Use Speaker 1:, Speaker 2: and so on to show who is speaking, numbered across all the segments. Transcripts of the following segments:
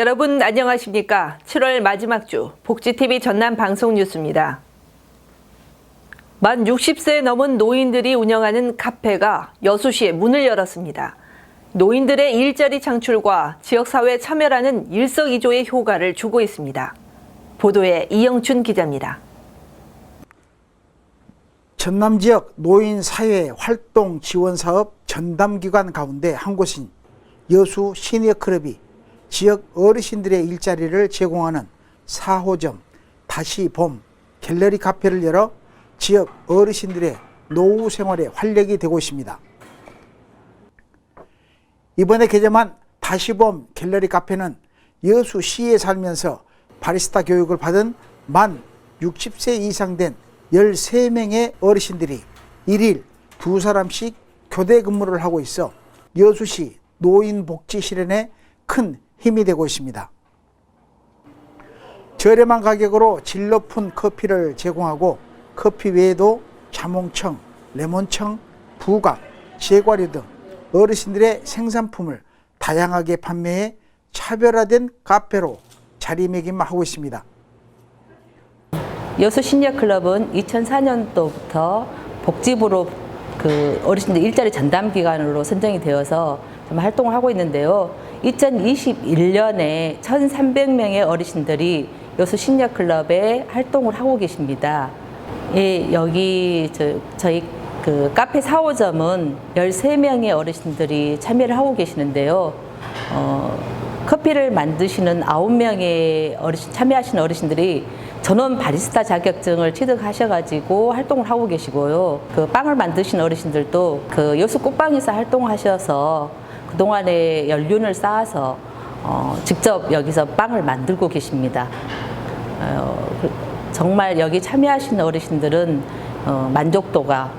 Speaker 1: 여러분 안녕하십니까? 7월 마지막 주 복지TV 전남 방송 뉴스입니다. 만 60세 넘은 노인들이 운영하는 카페가 여수시에 문을 열었습니다. 노인들의 일자리 창출과 지역사회 참여라는 일석이조의 효과를 주고 있습니다. 보도에 이영춘 기자입니다.
Speaker 2: 전남 지역 노인 사회 활동 지원 사업 전담기관 가운데 한 곳인 여수 시니어 클럽이 지역 어르신들의 일자리를 제공하는 4호점 다시 봄 갤러리 카페를 열어 지역 어르신들의 노후 생활에 활력이 되고 있습니다. 이번에 개점한 다시 봄 갤러리 카페는 여수시에 살면서 바리스타 교육을 받은 만 60세 이상 된 13명의 어르신들이 1일 2사람씩 교대 근무를 하고 있어 여수시 노인복지 실현에 큰 힘이 되고 있습니다. 저렴한 가격으로 질 높은 커피를 제공하고 커피 외에도 자몽청, 레몬청, 부각, 제과류 등 어르신들의 생산품을 다양하게 판매해 차별화된 카페로 자리매김하고 있습니다.
Speaker 3: 여수 시니어클럽은 2004년도부터 복지부로 어르신들 일자리 전담기관으로 선정이 되어서 좀 활동을 하고 있는데요. 2021년에 1,300명의 어르신들이 여수 시니어클럽에 활동을 하고 계십니다. 예, 여기 저희 카페 4호점은 13명의 어르신들이 참여를 하고 계시는데요. 커피를 만드시는 9명의 참여하시는 어르신들이 전원 바리스타 자격증을 취득하셔가지고 활동을 하고 계시고요. 빵을 만드시는 어르신들도 여수 꽃빵에서 활동하셔서 그동안에 연륜을 쌓아서 직접 여기서 빵을 만들고 계십니다. 정말 여기 참여하시는 어르신들은 만족도가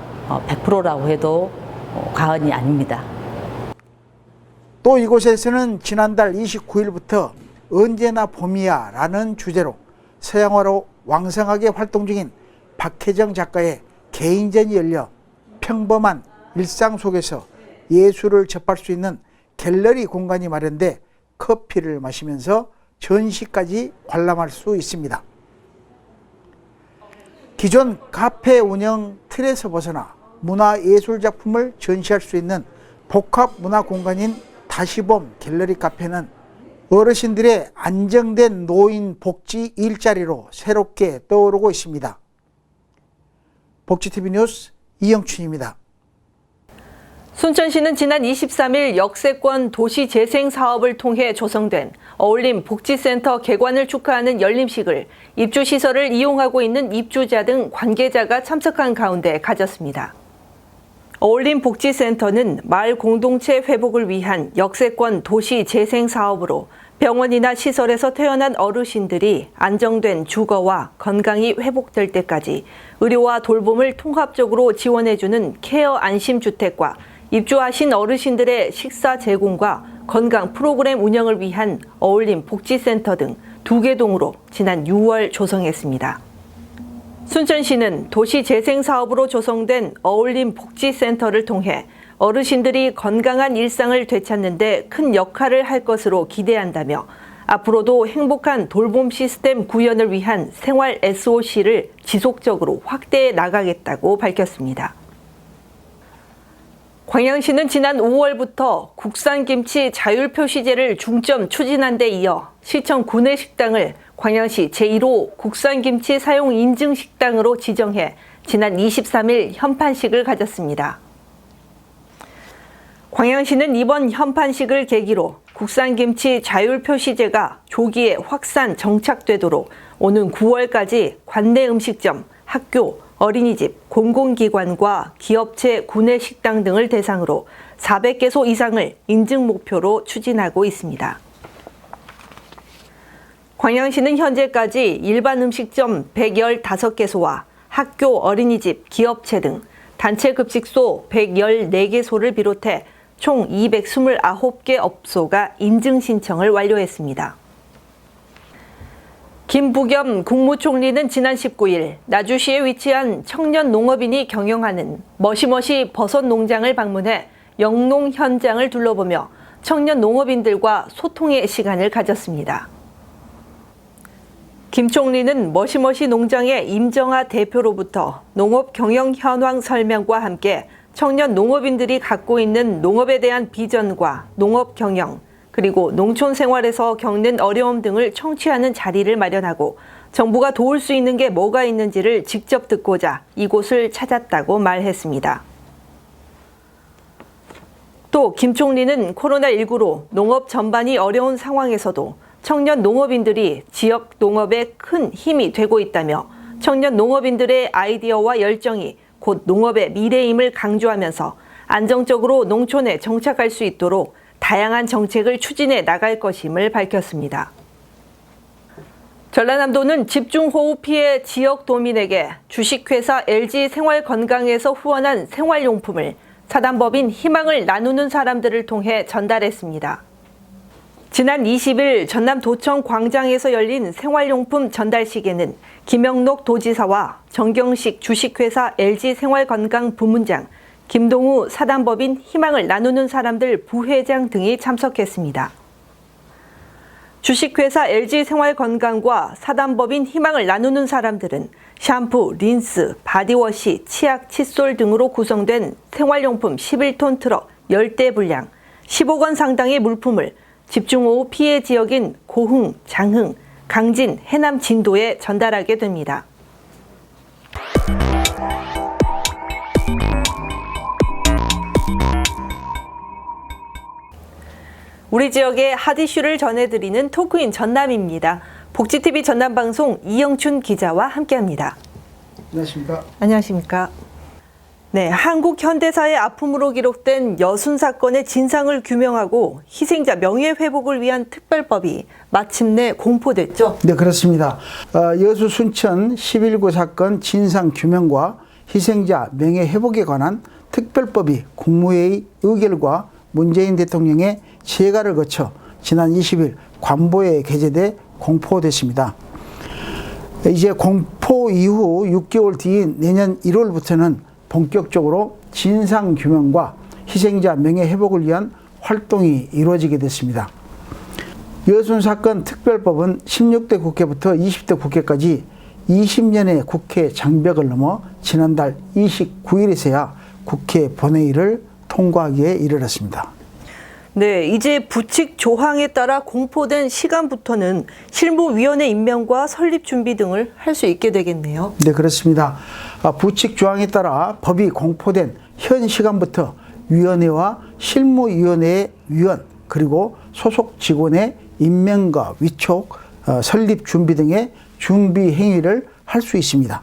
Speaker 3: 100%라고 해도 과언이 아닙니다.
Speaker 2: 또 이곳에서는 지난달 29일부터 언제나 봄이야 라는 주제로 서양화로 왕성하게 활동 중인 박혜정 작가의 개인전이 열려 평범한 일상 속에서 예술을 접할 수 있는 갤러리 공간이 마련돼 커피를 마시면서 전시까지 관람할 수 있습니다. 기존 카페 운영 틀에서 벗어나 문화예술작품을 전시할 수 있는 복합문화 공간인 다시봄 갤러리 카페는 어르신들의 안정된 노인 복지 일자리로 새롭게 떠오르고 있습니다. 복지TV 뉴스 이영춘입니다.
Speaker 1: 순천시는 지난 23일 역세권 도시재생 사업을 통해 조성된 어울림 복지센터 개관을 축하하는 열림식을 입주시설을 이용하고 있는 입주자 등 관계자가 참석한 가운데 가졌습니다. 어울림 복지센터는 마을 공동체 회복을 위한 역세권 도시재생 사업으로 병원이나 시설에서 퇴원한 어르신들이 안정된 주거와 건강이 회복될 때까지 의료와 돌봄을 통합적으로 지원해주는 케어 안심주택과 입주하신 어르신들의 식사 제공과 건강 프로그램 운영을 위한 어울림 복지센터 등 2개 동으로 지난 6월 조성했습니다. 순천시는 도시재생 사업으로 조성된 어울림 복지센터를 통해 어르신들이 건강한 일상을 되찾는 데 큰 역할을 할 것으로 기대한다며 앞으로도 행복한 돌봄 시스템 구현을 위한 생활 SOC를 지속적으로 확대해 나가겠다고 밝혔습니다. 광양시는 지난 5월부터 국산김치 자율표시제를 중점 추진한 데 이어 시청 구내식당을 광양시 제1호 국산김치 사용 인증 식당으로 지정해 지난 23일 현판식을 가졌습니다. 광양시는 이번 현판식을 계기로 국산김치 자율표시제가 조기에 확산 정착되도록 오는 9월까지 관내 음식점, 학교, 어린이집, 공공기관과 기업체 구내식당 등을 대상으로 400개소 이상을 인증 목표로 추진하고 있습니다. 광양시는 현재까지 일반 음식점 115개소와 학교, 어린이집, 기업체 등 단체 급식소 114개소를 비롯해 총 229개 업소가 인증 신청을 완료했습니다. 김부겸 국무총리는 지난 19일 나주시에 위치한 청년 농업인이 경영하는 머시머시 버섯 농장을 방문해 영농 현장을 둘러보며 청년 농업인들과 소통의 시간을 가졌습니다. 김 총리는 머시머시 농장의 임정아 대표로부터 농업 경영 현황 설명과 함께 청년 농업인들이 갖고 있는 농업에 대한 비전과 농업 경영, 그리고 농촌 생활에서 겪는 어려움 등을 청취하는 자리를 마련하고 정부가 도울 수 있는 게 뭐가 있는지를 직접 듣고자 이곳을 찾았다고 말했습니다. 또 김 총리는 코로나19로 농업 전반이 어려운 상황에서도 청년 농업인들이 지역 농업에 큰 힘이 되고 있다며 청년 농업인들의 아이디어와 열정이 곧 농업의 미래임을 강조하면서 안정적으로 농촌에 정착할 수 있도록 다양한 정책을 추진해 나갈 것임을 밝혔습니다. 전라남도는 집중호우 피해 지역 도민에게 주식회사 LG생활건강에서 후원한 생활용품을 사단법인 희망을 나누는 사람들을 통해 전달했습니다. 지난 20일 전남도청 광장에서 열린 생활용품 전달식에는 김영록 도지사와 정경식 주식회사 LG생활건강 부문장, 김동우 사단법인 희망을 나누는 사람들 부회장 등이 참석했습니다. 주식회사 LG생활건강과 사단법인 희망을 나누는 사람들은 샴푸, 린스, 바디워시, 치약, 칫솔 등으로 구성된 생활용품 11톤 트럭 10대 분량, 15억 원 상당의 물품을 집중호우 피해 지역인 고흥, 장흥, 강진, 해남 진도에 전달하게 됩니다. 우리 지역의 핫 이슈를 전해드리는 토크인 전남입니다. 복지TV 전남방송 이영춘 기자와 함께합니다.
Speaker 2: 안녕하십니까?
Speaker 1: 안녕하십니까? 네, 한국 현대사의 아픔으로 기록된 여순 사건의 진상을 규명하고 희생자 명예회복을 위한 특별법이 마침내 공포됐죠?
Speaker 2: 네, 그렇습니다. 여수 순천 11구 사건 진상 규명과 희생자 명예회복에 관한 특별법이 국무회의 의결과 문재인 대통령의 재가를 거쳐 지난 20일 관보에 게재돼 공포됐습니다. 이제 공포 이후 6개월 뒤인 내년 1월부터는 본격적으로 진상규명과 희생자 명예회복을 위한 활동이 이루어지게 됐습니다. 여순 사건 특별법은 16대 국회부터 20대 국회까지 20년의 국회 장벽을 넘어 지난달 29일에서야 국회 본회의를 통과하기에 이르렀습니다.
Speaker 1: 네, 이제 부칙 조항에 따라 공포된 시간부터는 실무위원회 임명과 설립 준비 등을 할 수 있게 되겠네요.
Speaker 2: 네, 그렇습니다. 부칙 조항에 따라 법이 공포된 현 시간부터 위원회와 실무위원회의 위원 그리고 소속 직원의 임명과 위촉, 설립 준비 등의 준비 행위를 할 수 있습니다.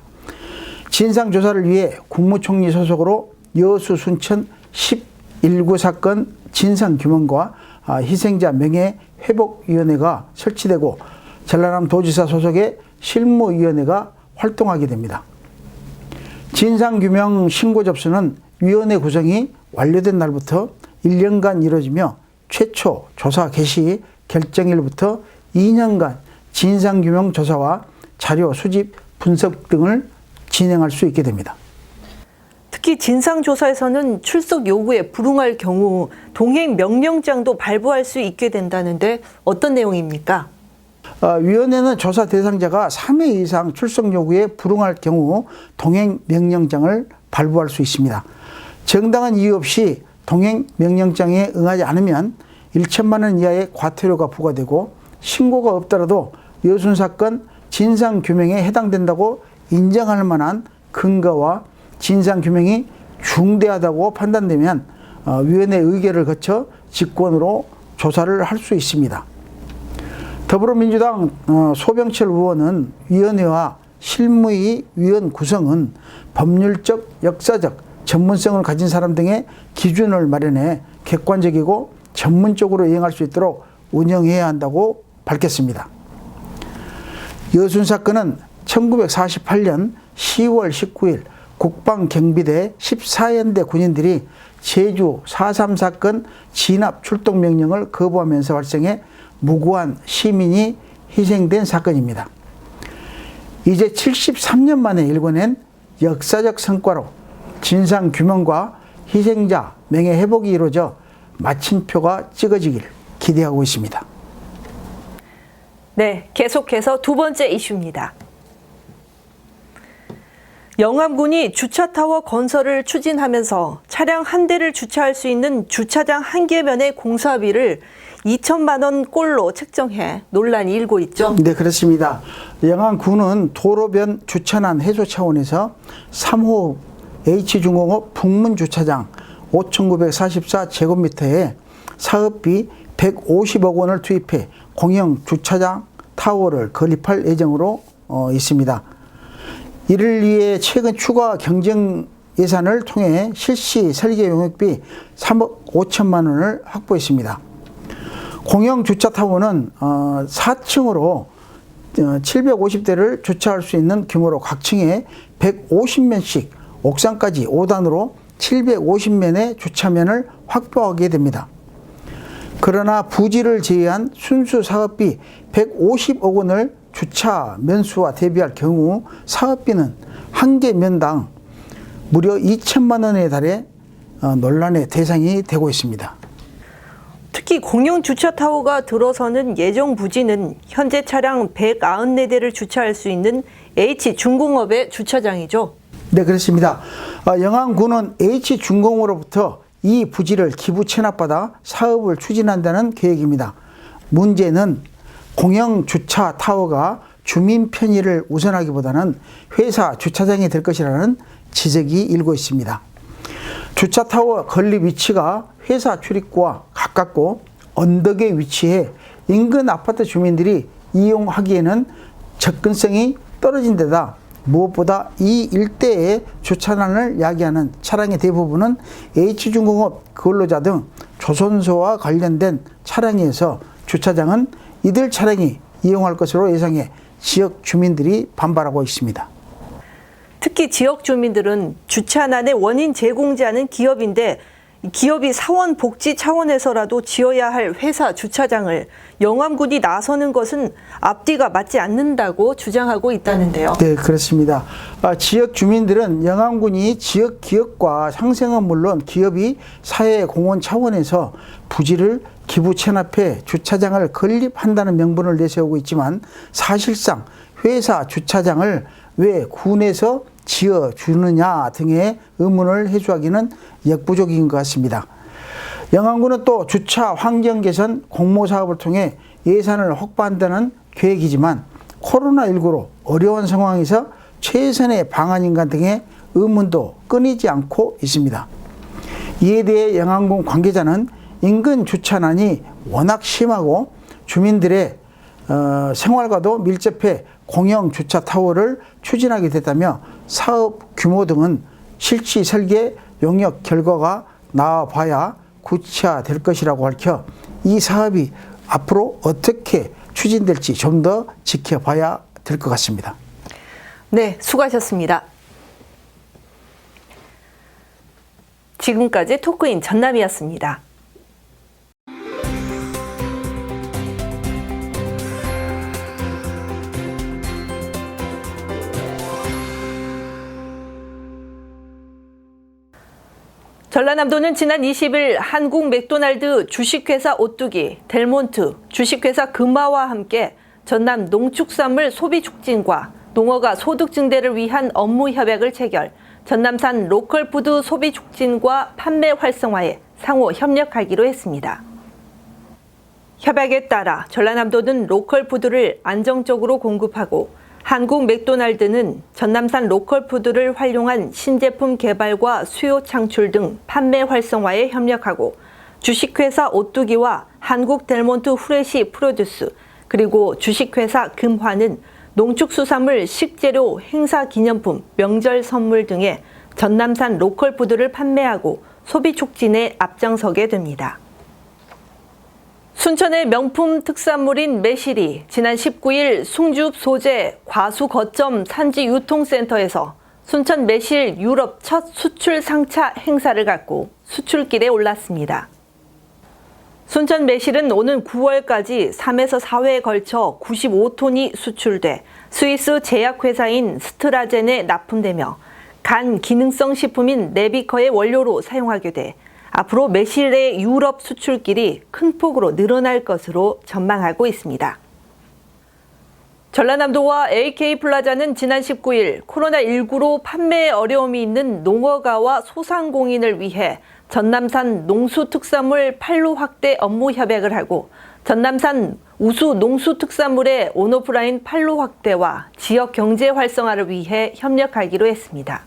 Speaker 2: 진상조사를 위해 국무총리 소속으로 여수 순천 11구 사건 진상규명과 희생자 명예회복위원회가 설치되고 전라남 도지사 소속의 실무위원회가 활동하게 됩니다. 진상규명 신고 접수는 위원회 구성이 완료된 날부터 1년간 이루어지며 최초 조사 개시 결정일부터 2년간 진상규명 조사와 자료 수집, 분석 등을 진행할 수 있게 됩니다.
Speaker 1: 특히 진상조사에서는 출석 요구에 불응할 경우 동행 명령장도 발부할 수 있게 된다는데 어떤 내용입니까?
Speaker 2: 위원회는 조사 대상자가 3회 이상 출석 요구에 불응할 경우 동행 명령장을 발부할 수 있습니다. 정당한 이유 없이 동행 명령장에 응하지 않으면 1천만 원 이하의 과태료가 부과되고 신고가 없더라도 여순 사건 진상규명에 해당된다고 인정할 만한 근거와 진상규명이 중대하다고 판단되면 위원회 의결을 거쳐 직권으로 조사를 할 수 있습니다. 더불어민주당 소병철 의원은 위원회와 실무위 위원 구성은 법률적, 역사적, 전문성을 가진 사람 등의 기준을 마련해 객관적이고 전문적으로 이행할 수 있도록 운영해야 한다고 밝혔습니다. 여순 사건은 1948년 10월 19일 국방경비대 14연대 군인들이 제주 4.3 사건 진압 출동 명령을 거부하면서 발생해 무고한 시민이 희생된 사건입니다. 이제 73년 만에 일궈낸 역사적 성과로 진상규명과 희생자 명예회복이 이루어져 마침표가 찍어지길 기대하고 있습니다.
Speaker 1: 네, 계속해서 두 번째 이슈입니다. 영암군이 주차타워 건설을 추진하면서 차량 한 대를 주차할 수 있는 주차장 한 개면의 공사비를 2천만 원 꼴로 책정해 논란이 일고 있죠.
Speaker 2: 네, 그렇습니다. 영암군은 도로변 주차난 해소 차원에서 3호 H중공업 북문주차장 5,944제곱미터에 사업비 150억 원을 투입해 공영 주차장 타워를 건립할 예정으로 있습니다. 이를 위해 최근 추가 경정 예산을 통해 실시 설계 용역비 3억 5천만 원을 확보했습니다. 공영 주차 타워는 4층으로 750대를 주차할 수 있는 규모로 각 층에 150면씩 옥상까지 5단으로 750면의 주차면을 확보하게 됩니다. 그러나 부지를 제외한 순수 사업비 150억 원을 주차 면수와 대비할 경우 사업비는 한 개 면당 무려 2천만 원에 달해 논란의 대상이 되고 있습니다.
Speaker 1: 특히 공영 주차타워가 들어서는 예정 부지는 현재 차량 194대를 주차할 수 있는 H중공업의 주차장이죠.
Speaker 2: 네, 그렇습니다. 영암군은 H중공업으로부터 이 부지를 기부 체납받아 사업을 추진한다는 계획입니다. 문제는 공영 주차 타워가 주민 편의를 우선하기보다는 회사 주차장이 될 것이라는 지적이 일고 있습니다. 주차 타워 건립 위치가 회사 출입구와 가깝고 언덕에 위치해 인근 아파트 주민들이 이용하기에는 접근성이 떨어진 데다 무엇보다 이 일대에 주차난을 야기하는 차량의 대부분은 H중공업 근로자 등 조선소와 관련된 차량에서 주차장은 이들 차량이 이용할 것으로 예상해 지역 주민들이 반발하고 있습니다.
Speaker 1: 특히 지역 주민들은 주차난의 원인 제공자는 기업인데 기업이 사원 복지 차원에서라도 지어야 할 회사 주차장을 영암군이 나서는 것은 앞뒤가 맞지 않는다고 주장하고 있다는데요.
Speaker 2: 네, 그렇습니다. 지역 주민들은 영암군이 지역 기업과 상생은 물론 기업이 사회공헌 차원에서 부지를 기부 체납해 주차장을 건립한다는 명분을 내세우고 있지만 사실상 회사 주차장을 왜 군에서 지어주느냐 등의 의문을 해소하기는 역부족인 것 같습니다. 영암군은 또 주차 환경 개선 공모 사업을 통해 예산을 확보한다는 계획이지만 코로나19로 어려운 상황에서 최선의 방안인가 등의 의문도 끊이지 않고 있습니다. 이에 대해 영암군 관계자는 인근 주차난이 워낙 심하고 주민들의 생활과도 밀접해 공영 주차 타워를 추진하게 됐다며 사업 규모 등은 실시 설계 용역 결과가 나와봐야 구체화될 것이라고 밝혀 이 사업이 앞으로 어떻게 추진될지 좀 더 지켜봐야 될 것 같습니다.
Speaker 1: 네, 수고하셨습니다. 지금까지 토크인 전남이었습니다. 전라남도는 지난 20일 한국 맥도날드 주식회사 오뚜기, 델몬트, 주식회사 금화와 함께 전남 농축산물 소비 촉진과 농어가 소득 증대를 위한 업무 협약을 체결, 전남산 로컬푸드 소비 촉진과 판매 활성화에 상호 협력하기로 했습니다. 협약에 따라 전라남도는 로컬푸드를 안정적으로 공급하고 한국 맥도날드는 전남산 로컬푸드를 활용한 신제품 개발과 수요 창출 등 판매 활성화에 협력하고 주식회사 오뚜기와 한국 델몬트 후레쉬 프로듀스 그리고 주식회사 금화는 농축수산물 식재료 행사 기념품 명절 선물 등의 전남산 로컬푸드를 판매하고 소비 촉진에 앞장서게 됩니다. 순천의 명품 특산물인 매실이 지난 19일 숭주읍 소재 과수거점 산지유통센터에서 순천 매실 유럽 첫 수출 상차 행사를 갖고 수출길에 올랐습니다. 순천 매실은 오는 9월까지 3에서 4회에 걸쳐 95톤이 수출돼 스위스 제약회사인 스트라젠에 납품되며 간 기능성 식품인 네비커의 원료로 사용하게 돼 앞으로 매실의 유럽 수출길이 큰 폭으로 늘어날 것으로 전망하고 있습니다. 전라남도와 AK플라자는 지난 19일 코로나19로 판매에 어려움이 있는 농어가와 소상공인을 위해 전남산 농수특산물 판로 확대 업무 협약을 하고 전남산 우수 농수특산물의 온오프라인 판로 확대와 지역 경제 활성화를 위해 협력하기로 했습니다.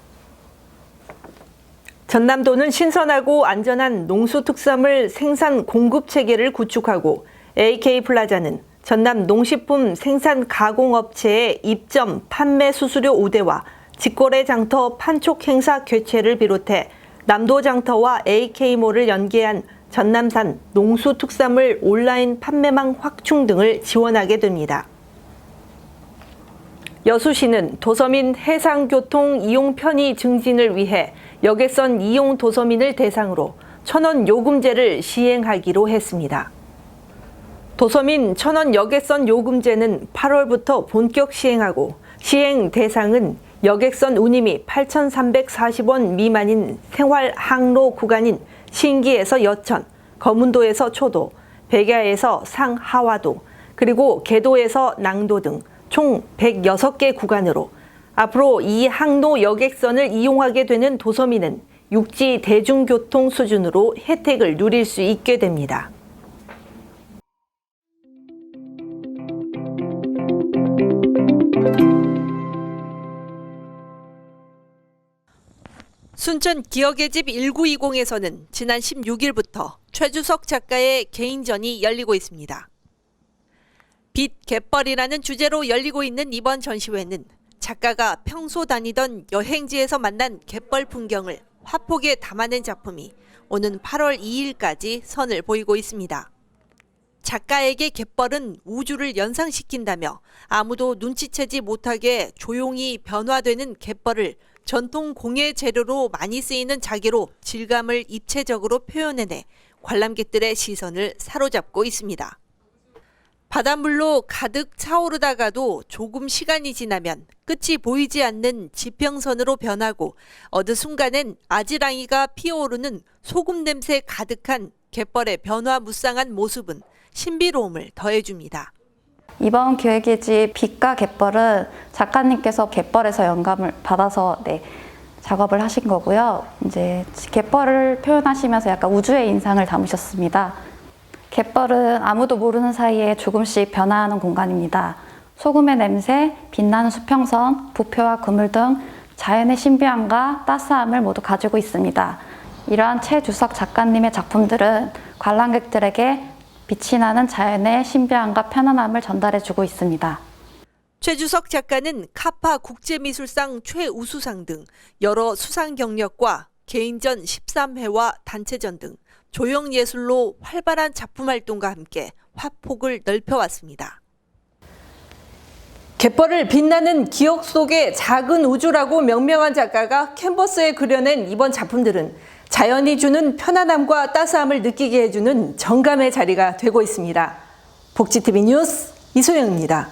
Speaker 1: 전남도는 신선하고 안전한 농수특산물 생산 공급 체계를 구축하고 AK플라자는 전남 농식품 생산 가공업체의 입점, 판매 수수료 우대와 직거래 장터 판촉 행사 개최를 비롯해 남도 장터와 AK몰을 연계한 전남산 농수특산물 온라인 판매망 확충 등을 지원하게 됩니다. 여수시는 도서민 해상교통 이용 편의 증진을 위해 여객선 이용 도서민을 대상으로 1,000원 요금제를 시행하기로 했습니다. 도서민 1,000원 여객선 요금제는 8월부터 본격 시행하고 시행 대상은 여객선 운임이 8,340원 미만인 생활 항로 구간인 신기에서 여천, 거문도에서 초도, 백야에서 상하와도, 그리고 계도에서 낭도 등 총 106개 구간으로 앞으로 이 항로 여객선을 이용하게 되는 도서민은 육지 대중교통 수준으로 혜택을 누릴 수 있게 됩니다. 순천 기억의 집 1920에서는 지난 16일부터 최주석 작가의 개인전이 열리고 있습니다. 빛 갯벌이라는 주제로 열리고 있는 이번 전시회는 작가가 평소 다니던 여행지에서 만난 갯벌 풍경을 화폭에 담아낸 작품이 오는 8월 2일까지 선을 보이고 있습니다. 작가에게 갯벌은 우주를 연상시킨다며 아무도 눈치채지 못하게 조용히 변화되는 갯벌을 전통 공예 재료로 많이 쓰이는 자개로 질감을 입체적으로 표현해내 관람객들의 시선을 사로잡고 있습니다. 바닷물로 가득 차오르다가도 조금 시간이 지나면 끝이 보이지 않는 지평선으로 변하고 어느 순간엔 아지랑이가 피어오르는 소금 냄새 가득한 갯벌의 변화무쌍한 모습은 신비로움을 더해줍니다.
Speaker 4: 이번 기획의 집 빛과 갯벌은 작가님께서 갯벌에서 영감을 받아서 작업을 하신 거고요. 이제 갯벌을 표현하시면서 약간 우주의 인상을 담으셨습니다. 갯벌은 아무도 모르는 사이에 조금씩 변화하는 공간입니다. 소금의 냄새, 빛나는 수평선, 부표와 그물 등 자연의 신비함과 따스함을 모두 가지고 있습니다. 이러한 최주석 작가님의 작품들은 관람객들에게 빛이 나는 자연의 신비함과 편안함을 전달해주고 있습니다.
Speaker 1: 최주석 작가는 카파 국제미술상 최우수상 등 여러 수상 경력과 개인전 13회와 단체전 등 조형예술로 활발한 작품 활동과 함께 화폭을 넓혀왔습니다. 갯벌을 빛나는 기억 속의 작은 우주라고 명명한 작가가 캔버스에 그려낸 이번 작품들은 자연이 주는 편안함과 따스함을 느끼게 해주는 정감의 자리가 되고 있습니다. 복지TV 뉴스 이소영입니다.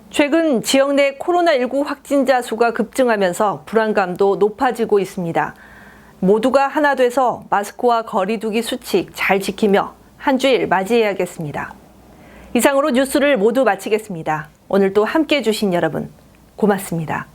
Speaker 1: 최근 지역 내 코로나19 확진자 수가 급증하면서 불안감도 높아지고 있습니다. 모두가 하나 돼서 마스크와 거리 두기 수칙 잘 지키며 한 주일 맞이해야겠습니다. 이상으로 뉴스를 모두 마치겠습니다. 오늘도 함께해 주신 여러분 고맙습니다.